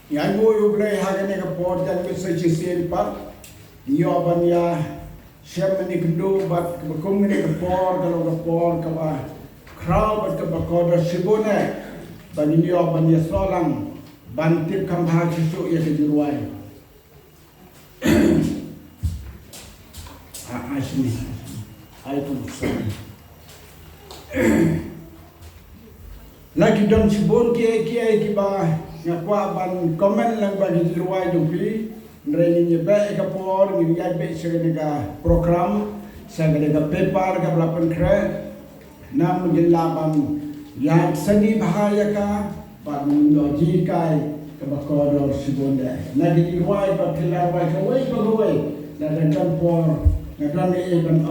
Yang gue boleh hari ni kapor dan mesej pat nyo banya siapa ni kendo bat kebakum ni kapor kalau kapor kaba crowd bat kebakoda sibone bagi nyo banya solang bantip kambah susu ya kejuruan asni ai tu lagi don sibon kiai ba ngakwa ban komen lang bagi luai jupi nreni nyebe kapor ngi yai be segenega program segenega paper ka belapan kre nam gilaban yang seni bahaya ka ban logi kai ka bakodor sibonde nagi luai ba kila ba kawai na dan por na dan e ban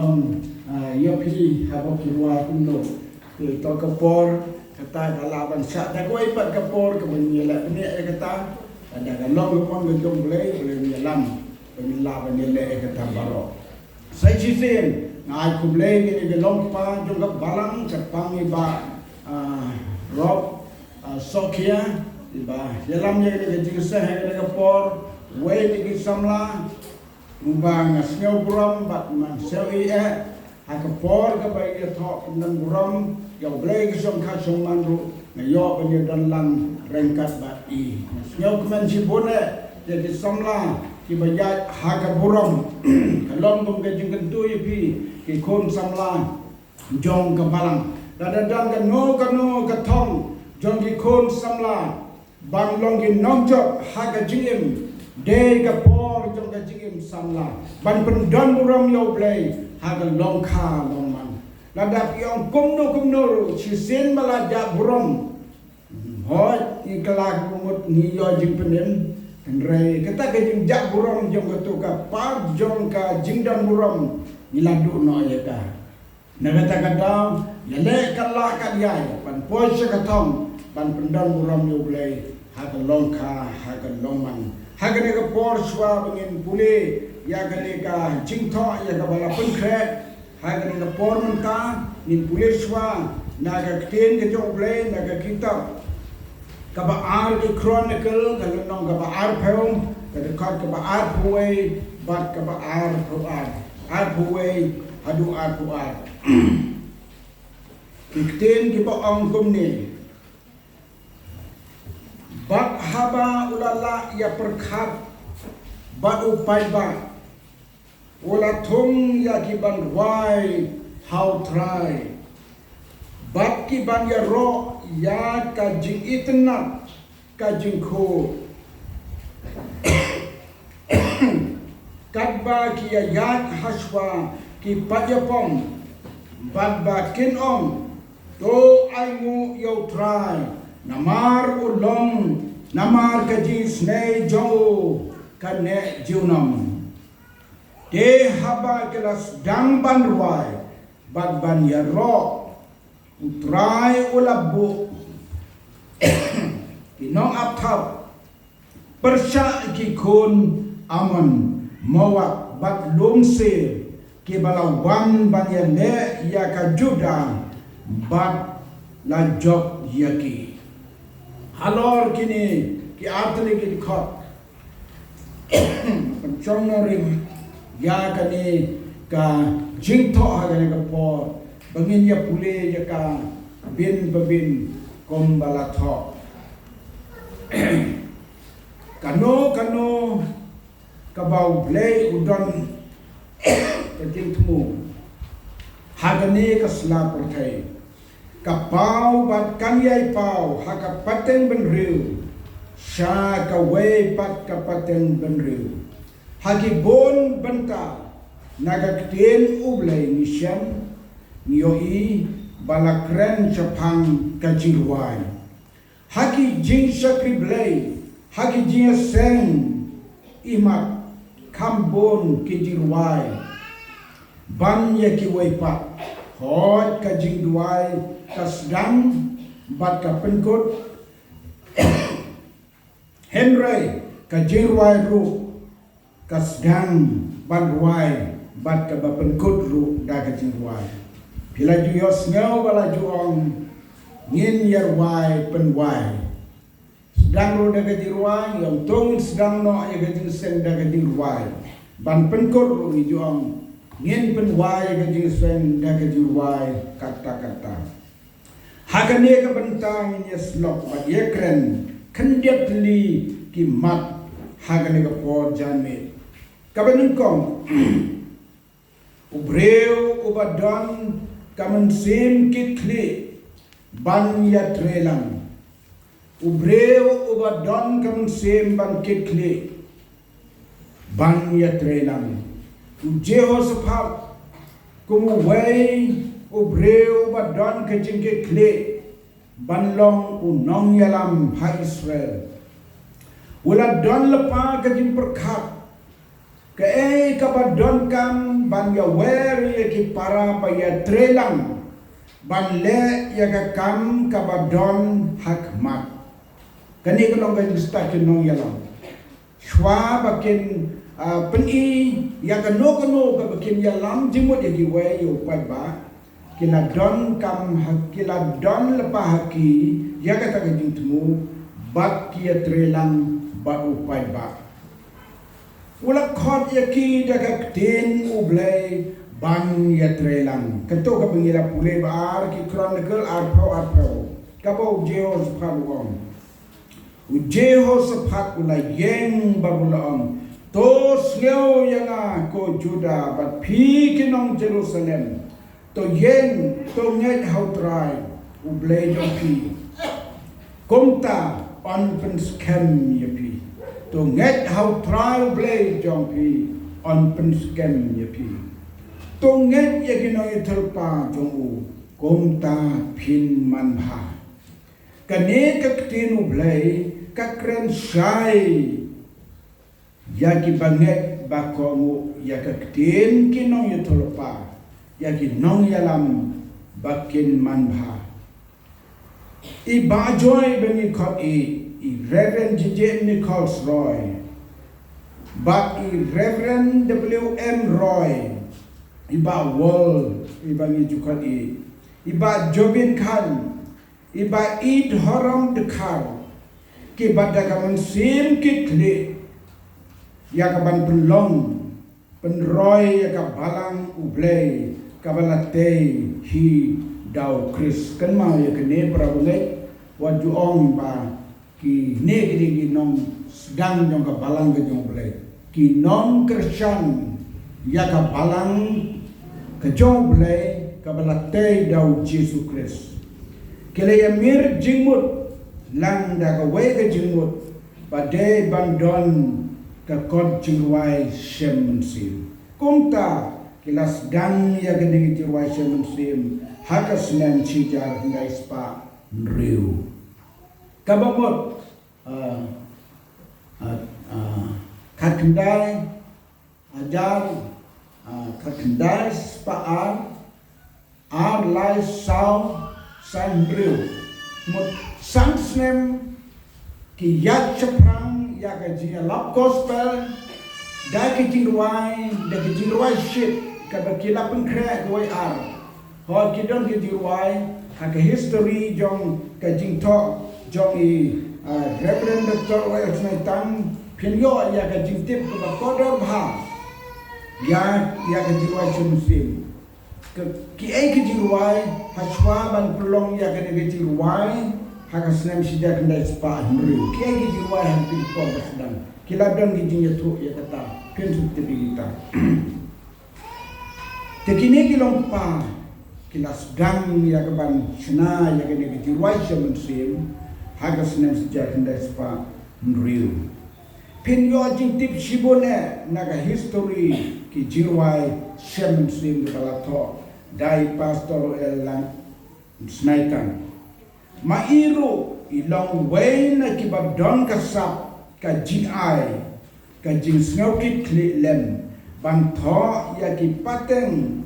yopi habok luai kuno to kapor kata kalaban syak dah kau ipat kapor ke menyelak ni kata ada galong pun gejong boleh menyelam penyelam menyelam kata barok saya cisin ngai ku boleh ni galong pa jong ke balang cepang iba rob sokia iba dalam ni ke jingsa ke kapor wei ni samla ubang asnyo buram bat man sei kapor ke baik thok nan buram yang boleh kisong kasong manru ngayo bagi dalam rengkat bati nyau kemen sibone jadi samla ki bajat haga buram kalong bum ke jing kentu pi ki kon samla jong ke balang dadang ke no katong jong ki kon samla bang long ki nongjok haga jingim de ke por jong ke jingim samla ban pendon buram yo blai haga long kha long man ladak yang kumno cisin balajak buram hoi ikelak kumut niyo jing penin kenre kata ke jing jak buram jong ketu ka par jong ka jing dan buram iladu no ayata na kata ya le kalak ka dia pan poise katong pan pendan buram yo blai ha ka longka ha ka longman ha ka ne ka por swa bengin pule ya ka ne ka jing tho ya ka bala pen kre haga ni por menta ni puliswa naga kten ke jong blai naga kitab ka ba ar ke chronicle ka nong ka ba ar phom ka de ka ba ar puai bat ka ba ar puai adu ar puai kten ki ba ong kum ni bat haba ulala ya perkhat bat upai ba Ola thong ya ki ban wai how try bat ki ban ya ro ya ka jing itna ka jing kho kadba ki ya yat haswa ki pajapom bat ba kin om to ai mu yo try namar ulong namar ka jing snei jo ka ne jiunam de haba kelas dang ban ruai bad ban ya ro utrai ulabu kinong apthap persya ki kun amon mawak bad lungse ki balawan ban ya le ya ka juda bad la job yaki halor kini ki artli ki khot chongnorim ya kani ka jingtho ha kani ka por bangin ya pule ya ka bin kom bala tho kano ka bau blai udon ka jingtmu ha kani ka sla porthai ka pau bat kan yai pau ha ka paten ben riu sha ka wei pat ka paten ben riu hagi bon benta naga kten ublai nishan nioi balakren chapang kajirwai hagi jing sakri blai hagi jing sen imat kambon kajirwai ban yaki waipat hot kajing duai kasdam bat ka penkot henry kajirwai ru kasdang bandwai bat ka ba penkut ru da ka jingwai pila ju yos ngau bala ju ong ngin yar wai pen wai sedang ru da ka jirwai yom tong sedang no ya ka jing sen da ka jirwai ban penkut ru ni ju ong ngin pen wai ka jing sen da ka jirwai kata-kata hagane ka bentang ni slok ba yekren kendiatli ki mat hagane ka por janme kabenungkong ubreu ubadon kamen sim kitli ban ya trelang ubreu ubadon kamen sim ban kitli ban ya trelang u Jehoshaphat kumu wei ubreu ubadon kajing kitli ban long u nong yalam ha Israel wala don lepa kajing perkat ke kabadon kam ban ya wer ya ki para pa ya trelang ban le ya ka kam kabadon hakmat kani ko nong gusta ki nong yalam shwa bakin peni ya ka no ka bakin yalam jimut ya ki we yo pa ba kila don kam hakila don lepa haki ya ka ta jing temu bat ki ya trelang ba upai ba wala khot yaki daga tin ublay ban ya trelang kato ka bingira pule bar ki chronicle arpo kabo Jehoshaphat wong u Jehoshaphat ula yeng babula on to sleo yana ko Juda bat phi kinong Jerusalem to yeng to ngai how try ublay jong phi komta on pen scam yapi to nget how trial blade jong pi on pen scam ye pi to nget ye kino ye terpa jong u kom ta pin man ha kane ka tinu blay ka kren sai ya ki banget ba komu ya ka tin kino ye terpa ya ki nong yalam bakin man ha I ba joy beni khot Reverend J.J. Nichols Roy, but Reverend W.M. Roy, iba Wall, iba ni jukat iba Jobin Khan, iba Eid Horam Dekar, ki badagaman sim kitli, yakaban penlong, penroy yakabalang ublay, kabalate hi daw Chris, kan mau yakene prabungai, waju ong ba ki negri ki nong sedang jong ka balang ke jong blay ki non Christian ya ka balang ke jong blay ka balate daw Jesus Christ kele ya mir jingmut lang da ka we ka jingmut pade bandon ka kod jingwai shemensim kumta kilas dan ya ka dingi jingwai shemensim hakas nan chijar ngai spa riu kabamot kakendai ajar kakendai spaan lai sao san riu mut sansnem ki yat chaprang ya ka jinga lap gospel da ki jingwai shit ka ba ki lapun kre wai ar ho ki don ki jingwai ha ka history jong ka jing to jong Reverend Dr. Wai Tang pinyo ya ka jingtip ko ba kodor bha ya ka jingwai chumsim ki ai ki jingwai hashwa ban pelong ya ka jingwai ha ka snem sida kendai spa hri ki ai ki jingwai han pin ko sedang kiladon ki jing yetu ya kata pin kita tekine ki long pa kilas dang ya ka ban sna ya ka jingwai chumsim hagas nem sejak kendai spa nriu pin yo jingtip shibone naga history ki jirwai shem sim kalato dai pastor elang snaitan mairu ilong way na kibadon kasap ka gi ka jing snokit kli lem bantho ya ki pateng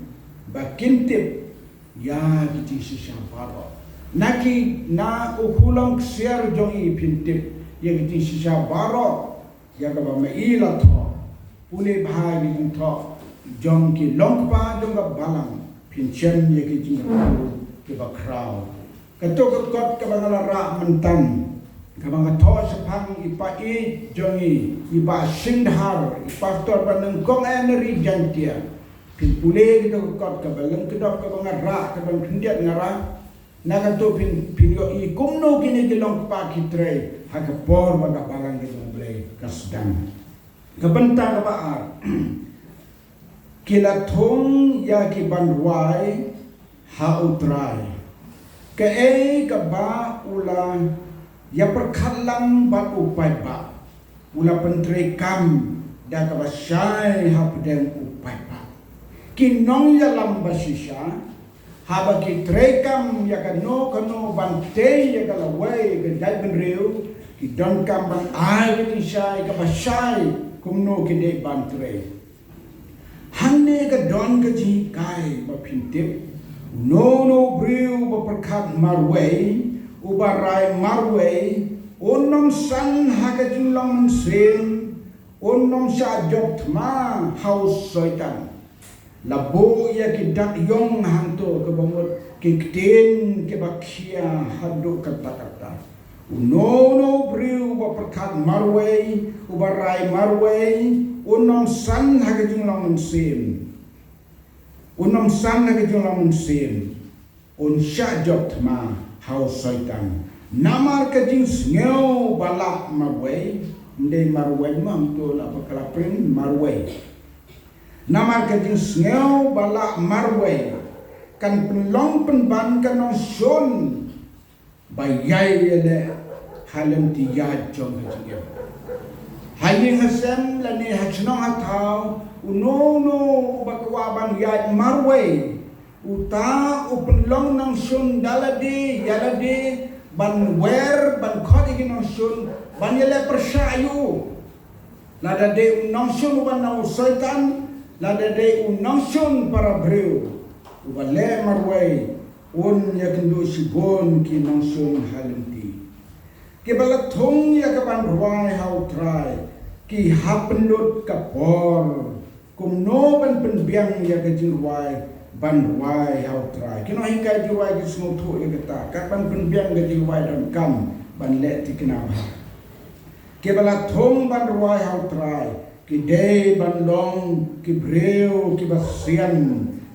bakintip ya ki sishaparo naki na ukulang siar jong ipintip yang di sisa baro yang kaba maila tho pule bahagi tho jong ki longpa jong ka balang pinchen ye ki jingku ki ba kraw kato kot ka bangala ra mentan ka bang tho sepang ipa I jongi ipa sindhar ipa tor baneng kong eneri jantia pin pule gitu kot ka balang kedop ka bang ra ka bang kendiat ngara naga to pin yo I kumno kini ki longpa ki tre ha ka por ba ka balang ki blai kasdam ka benta ka baar kila thong ya ki banwai ha utrai ke ka ba ula ya perkhalang ba upai ba ula pentre kam da ka ba syai ha pedeng upai ba kinong ya lam basisha ha ba ki tre kam ya ka no bante ya ka lawai ke dai ben reu ki don kam ban ai ki syai ka ba syai kumno ki de bantre Hane ka don ka ji kai ba pintip no briu ba perkat marway ubarai marway onom san ha ka jinlang sen onom sha job ma house soitan labo ya ki dak yong hanto ka bamot ki kten ke bakia hadu kata no briu ba perkat marway ubarai marway unong san hagajung lamun sim unong san hagajung lamun sim un syajot ma hau saitan namar kajing ngeu balak marway ndai marway mam to la bakalaprin marway namar kajing ngeu balak marway kan penlong penban kan son bayai ele halam tiya jong kajing Haying hasem lani hachnong hataw uno bakwaban yad marway uta upenlong nang sun daladi yaladi ban wer ban khot igi nang sun ban yele persyayu lada de unang sun ban nang saitan lada de unang sun para breu ubale marway un yakendu sibon ki nang sun halimti kibala thong yakaban ruai hau try ki hapenlut kapor kum no ban penbiang ya ke jirwai ban wai hau try kino hikai jirwai ki semua thu ya kata kat ban penbiang ke jirwai dan kam ban le ti kenapa ke bala thong ban wai hau try ki dei ban long ki breu ki basian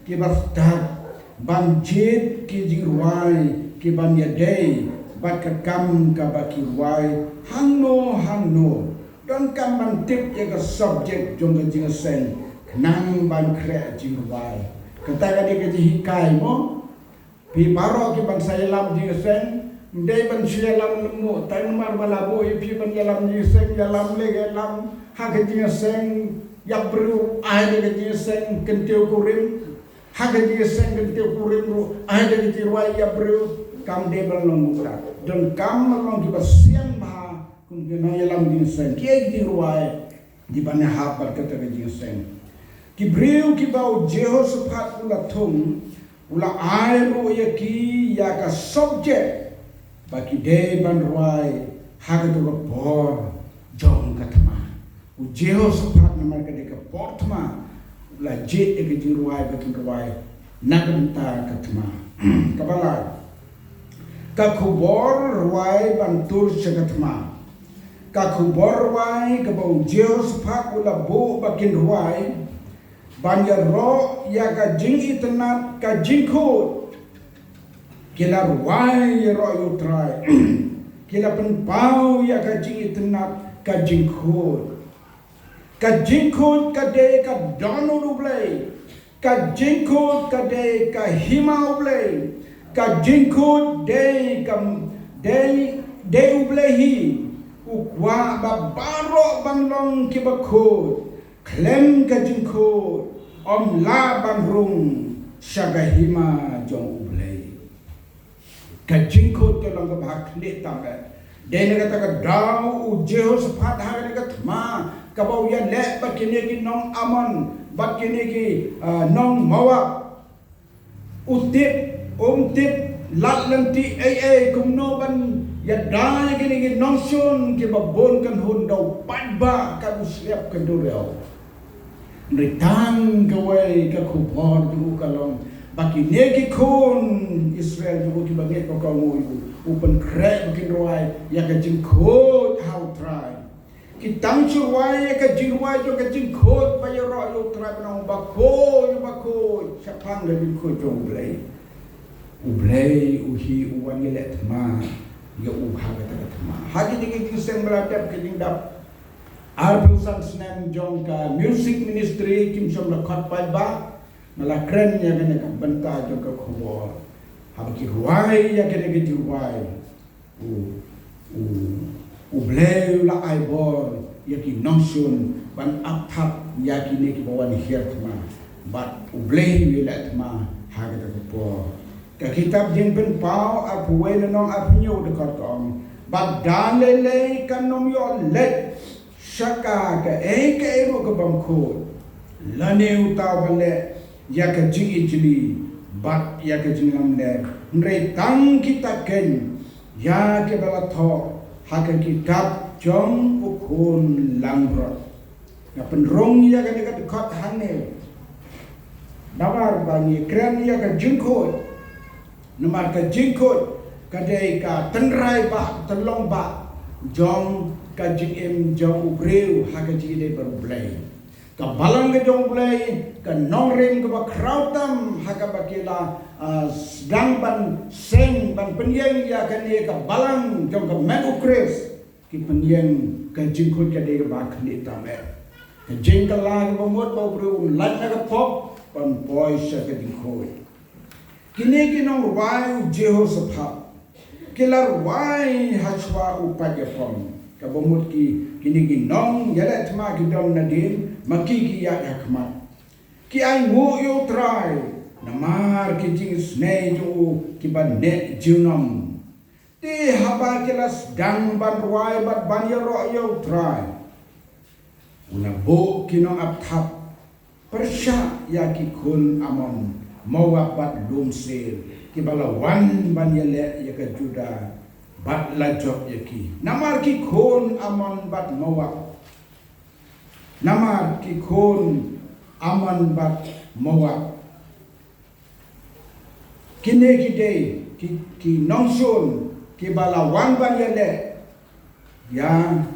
ki bastat ban jit ki jirwai ki ban ya dei bat ka kam ka baki wai hangno don kam ban tip ya ka subject jong ka jinga sen nang ban kre jiwai kata ka di ka hikai mo pi baro ki ban saya lam jinga sen ndai ban saya lam lemu tai mar balabo pi ban ya lam jinga sen ya lam le ga lam ha ka jinga sen ya bru ai de ka jinga sen kenteu kurim ha ka jinga sen kenteu kurim ro ai de ki wai ya bru kam de ban long muta don kam long ki basian ba kumgena yalam jinsen kiek di ruai di bana hapar kata ke jinsen ki breu ki bau Jehoshaphat ula thum ula ai ro ya ki ya ka subject baki de ban ruai haga to bor jong katma u Jehoshaphat namar ka de ka portma ula jet ke di ruai baki ruai naganta katma kabala ka khubor ruai ban tur chagatma kakubor wai kabau Jehoshaphat ula bo bakin ruai banjar ro ya ka jing itnat ka jingkut kila ruai ya ro yutrai kila penpau ya ka jing itnat ka jingkut ka de ka donu rublay ka jingkut ka de ka hima ublay ka jingkut de ka de ublehi ukwa babaro banglong kibakot klem kajingkot om la bangrung syagahima jong ublay kajingkot kalong kabaklit tambe dene kata ka daw u Jehoshaphat ha ka thma kabaw ya le bakine ki nong amon bakine ki nong mawa utip lat lanti kumno ban ya dai gini nongsun ke babon kan hun dau padba kan uslep kan durel Ritang kawai ka kupor tu kalong baki negi kon Israel tu ki banget ko kamu open crack bikin ruai ya ka jingkot how try kitang chuwai ka jingwai jo ka jingkot pa yo ro yo try na bako sapang le ko jong ublay uhi uwan yelet ma ya uhaga ta hagi dingi kiseng melatap ke dingdap Arbusan senang jong ka music ministry kim som la khat pai ba mala kren ya gane ka banta jong ka khobor hab ki ruai ya gane ki ruai u bleu la ai bor ya ki nongsun ban athap ya ki ne ki bawan hiat ma bat u bleu la ma ha ga ta po ka kitab jing pen pau a puwe no a pnyu de ka tong bat dan le kan nom yo let Shaka ka ero ka bangko lane utaw bale ya ka jing ijli bat ya ka jing amne nre tang kita ken ya ke bala tho ha ka kitab jong ukun langrot na penrong ya ka dekat dekat hane namar bani kren ya ka jingko namar ka jingko ka dei ka tenrai ba telong ba jong ka jing jong ugreu ha ka jing de berblay ka balang ke jong blay ka nongren ka ba krautam ha ka bakila sedang ban seng ban penyeng ya ka ne ka balang jong ka men ukres ki penyeng ka jing khut ka de ba khni tame ka jing ka la ka mot ba ugreu lan na ka pop pan boy sa ka jing khoi kini kinong ruai Jehoshaphat kilar ruai hachwa upajapom kabomut ki kini ginong yalet ma gidom nadin makiki ya yakmat ki ai mu yo try namar ki jing snei jo ki ban ne junom ti haba kelas dang ban ruai bat ban yo yo try una bo kino apthap persya ya ki kun amon mawa bat lumsir ki balawan ban yele ya ka juda bat lajok yaki namar ki khon amon bat mawa namar ki khon amon bat mawa kine ki day ki nongsun ki balawan ban yele ya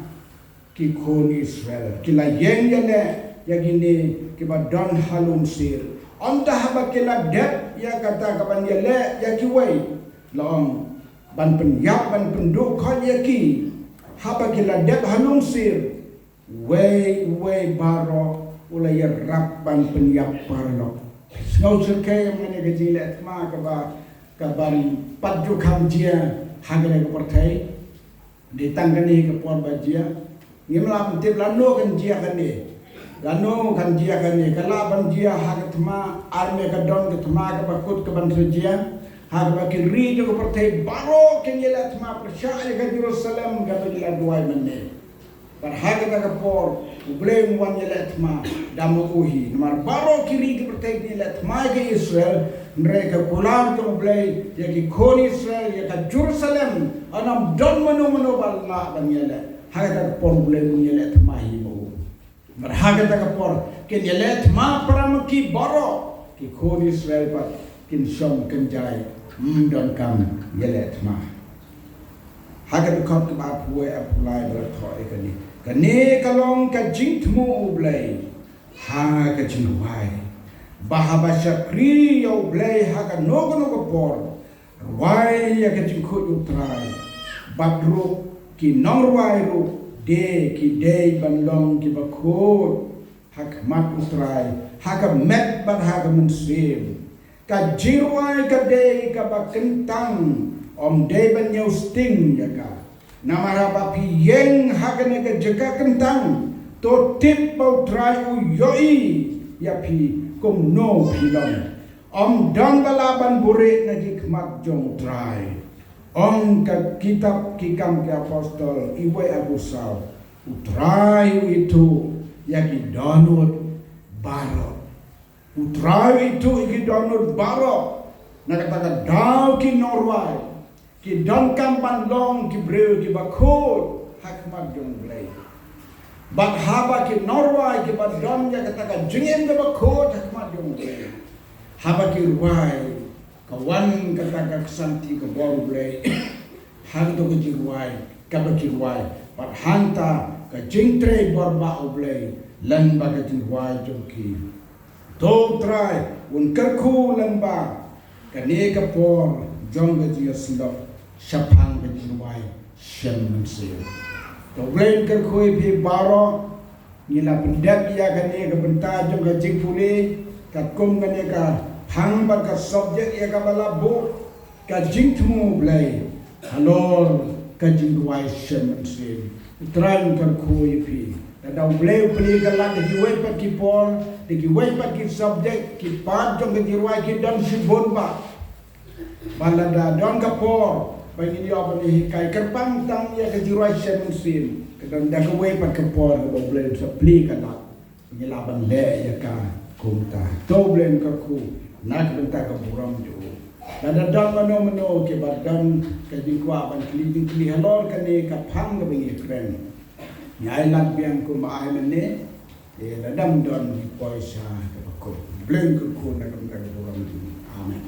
ki khon Israel ki la yen yele ya gini ki ba don halum sir onta haba ki la det ya kata ka ban yele ya ki wei long ban penyap ban penduk kau yaki haba kila dep halung sir way baro ulai rap ban penyap parlo ngau serkai mane gajilat ma ka ban padju kham jia hagre ka parthai di tangani ka por bajia ngimla tip lano kan jia kan ni lano kan jia kan ni kala ban jia hagatma arme ka don ka thma ka bakut ka ban jia Haba kiri jo pertai baro kenyelat ma percaya ke Jerusalem ga bagi aduai menne. Par haga ta por ublem wan yelat ma damu uhi. Mar baro kiri ke pertai yelat ma ke Israel mereka pulang ke ublay ya ki kon Israel ya ka Jerusalem anam don mano balla ban yelat. Haga ta por ublem yelat ma hi mo. Mar haga ta por kenyelat ma paramaki baro ki kon Israel pat kin som kenjai don kam yelet ma haga ko ka ba puwe apply bra thoi kani kalong ka jingthmu ublay ha ka jinwai bahaba shakri ublay haga nogo por wai ya ka jingkhu utrai badru ki norwai ru de ki de banlong ki bakho hak mat utrai haga met ban haga munsim ka jirwai ka day ka bakentang om day ban nyaw sting ya ka namara ba piyeng hagane ka jaga kentang to tip bau try u yoi ya pi kum no pilon om dang balaban bure na hikmat jong try om ka kitab kikam ke apostol iwe abusau u try itu ya ki download baro Utrai itu iki download baro nak kata daw ki Norway ki don kampan long ki breu ki bakot hakmat jong blay But haba ki Norway ki ba don ya kata jengem ke ba ko tak ma dong. Haba ki ruai kawan kata kesanti ke baru blai. Hang to ke jiruai ka ba ki ruai. But hanta ka jingtre borba oblai lan ba ka jiruai jongki. To try un kerku lan ba ka ne ka por jong ga ji slop shapang ga jiruai shem se. To brain kerku pi baro ni la pendap ya ka ne ka benta jong ga jing puli ka kum ga ne ka hang ba ka subject ya ka bala bu ka jing tmu blai halor ka jiruai shem se. Try kerku pi da blai pli ka la ki wei pa ki por ki wei pa ki subject ki pa jong ki ruai ki don si bon ba balada don ka por ba ni yo ba ni kai kerpang tang ya ki ruai sen sin ka don da ka wei pa ka por ba blai sa pli ka la ni la ban le ya ka kumta to blai ka ku na ka ta ka buram jo da don mano ke ba don ka di kwa ban kli halor ka ni ka phang ka bi kren nyai lat biang ku ma ai mene e la dam don ni poisa ka ko blen ku na kam ka buram di amen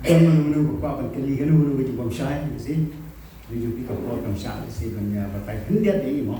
Don manu pa ban kali kan manu ji bom sai si ni ju ka ko kam sai si ban ya ba tai hindia di mo